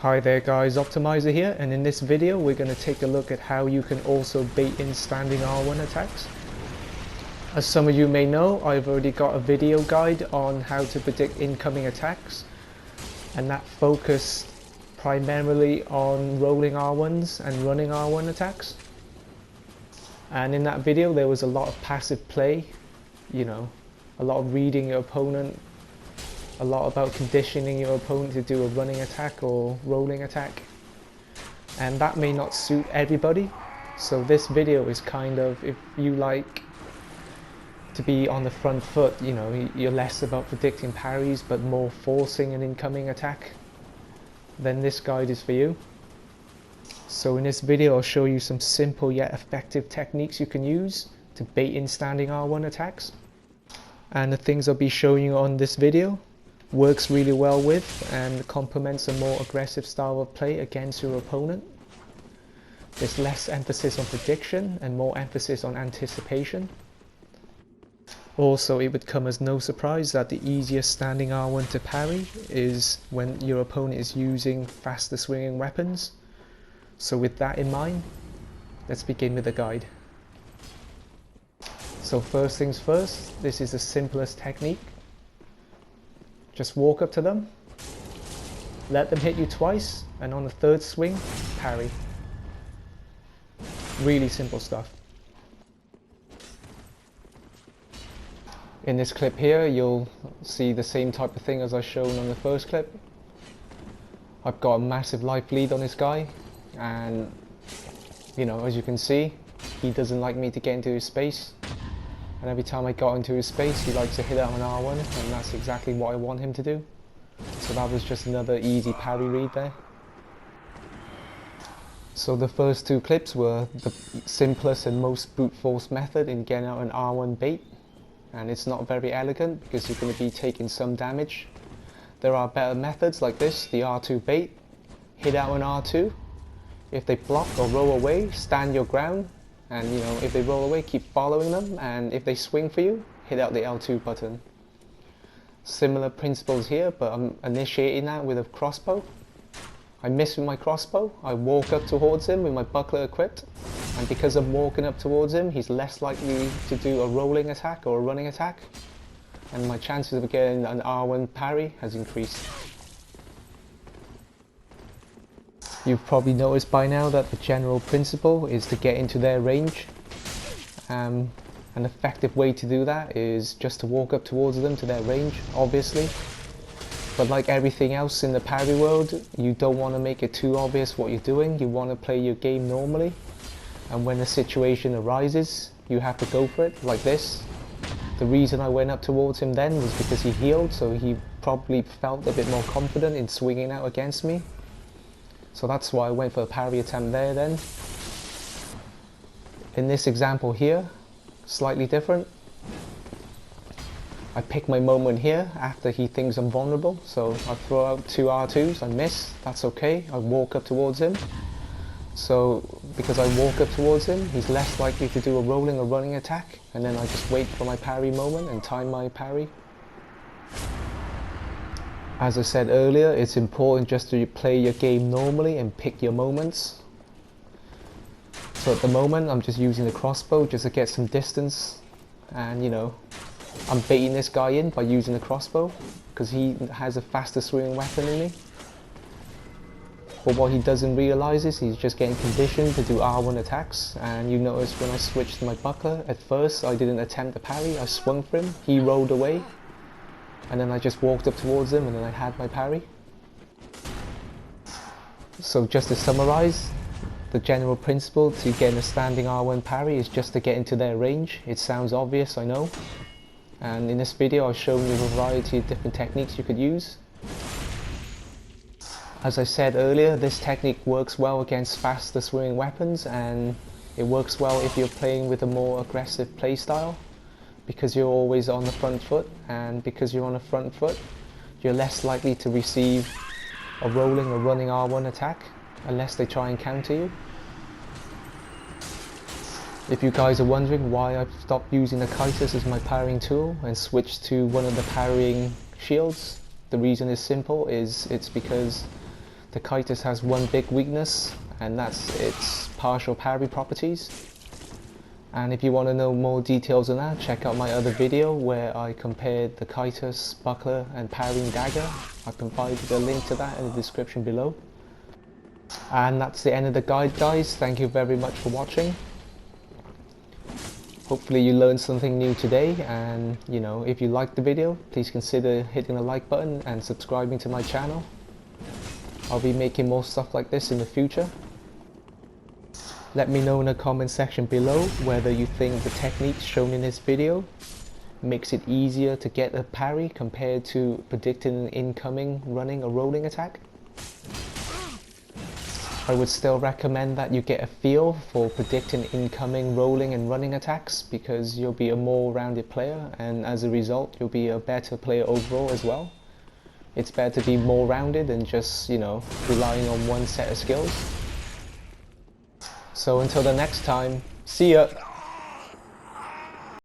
Hi there guys, Optimizer here, and in this video we're going to take a look at how you can also bait in standing R1 attacks. As some of you may know, I've already got a video guide on how to predict incoming attacks, and that focused primarily on rolling R1s and running R1 attacks. And in that video there was a lot of passive play, a lot of reading your opponent, a lot about conditioning your opponent to do a running attack or rolling attack, and that may not suit everybody. So this video is kind of, if you like to be on the front foot, you're less about predicting parries but more forcing an incoming attack, then this guide is for you. So in this video I'll show you some simple yet effective techniques you can use to bait in standing R1 attacks, and the things I'll be showing you on this video works really well with and complements a more aggressive style of play against your opponent. There's less emphasis on prediction and more emphasis on anticipation. Also, it would come as no surprise that the easiest standing R1 to parry is when your opponent is using faster swinging weapons. So with that in mind, let's begin with the guide. So first things first, this is the simplest technique. Just walk up to them, let them hit you twice, and on the third swing, parry. Really simple stuff. In this clip here, you'll see the same type of thing as I've shown on the first clip. I've got a massive life lead on this guy, and as you can see, he doesn't like me to get into his space. And every time I got into his space, he likes to hit out an R1, and that's exactly what I want him to do. So that was just another easy parry read there. So the first two clips were the simplest and most brute force method in getting out an R1 bait. And it's not very elegant because you're going to be taking some damage. There are better methods like this, the R2 bait. Hit out an R2. If they block or roll away, stand your ground. And if they roll away, keep following them, and if they swing for you, hit out the L2 button. Similar principles here, but I'm initiating that with a crossbow. I miss with my crossbow, I walk up towards him with my buckler equipped, and because I'm walking up towards him, he's less likely to do a rolling attack or a running attack, and my chances of getting an R1 parry has increased. You've probably noticed by now that the general principle is to get into their range. An effective way to do that is just to walk up towards them to their range, obviously. But like everything else in the parry world, you don't want to make it too obvious what you're doing. You want to play your game normally. And when a situation arises, you have to go for it, like this. The reason I went up towards him then was because he healed, so he probably felt a bit more confident in swinging out against me. So that's why I went for a parry attempt there then. In this example here, slightly different. I pick my moment here after he thinks I'm vulnerable, so I throw out two R2s, I miss, that's okay. I walk up towards him. So because I walk up towards him, he's less likely to do a rolling or running attack, and then I just wait for my parry moment and time my parry. As I said earlier, it's important just to play your game normally and pick your moments. So at the moment I'm just using the crossbow just to get some distance, and I'm baiting this guy in by using the crossbow because he has a faster swinging weapon than me. But what he doesn't realise is he's just getting conditioned to do R1 attacks, and you notice when I switched to my buckler, at first I didn't attempt to parry, I swung for him, he rolled away. And then I just walked up towards him and then I had my parry. So just to summarise, the general principle to getting a standing R1 parry is just to get into their range. It sounds obvious, I know. And in this video I've shown you a variety of different techniques you could use. As I said earlier, this technique works well against faster swinging weapons, and it works well if you're playing with a more aggressive playstyle. Because you're always on the front foot, and because you're on the front foot, you're less likely to receive a rolling or running R1 attack unless they try and counter you. If you guys are wondering why I've stopped using the chitus as my parrying tool and switched to one of the parrying shields, the reason is simple, it's because The Kitus has one big weakness, and that's its partial parry properties. And if you want to know more details on that, check out my other video where I compared the Kitus, buckler and parrying dagger. I provided a link to that in the description below. And that's the end of the guide, guys. Thank you very much for watching. Hopefully you learned something new today, and you know, if you liked the video, please consider hitting the like button and subscribing to my channel. I'll be making more stuff like this in the future. Let me know in the comment section below whether you think the techniques shown in this video makes it easier to get a parry compared to predicting an incoming running or rolling attack. I would still recommend that you get a feel for predicting incoming rolling and running attacks, because you'll be a more rounded player, and as a result you'll be a better player overall as well. It's better to be more rounded than just, you know, relying on one set of skills. So until the next time, see ya!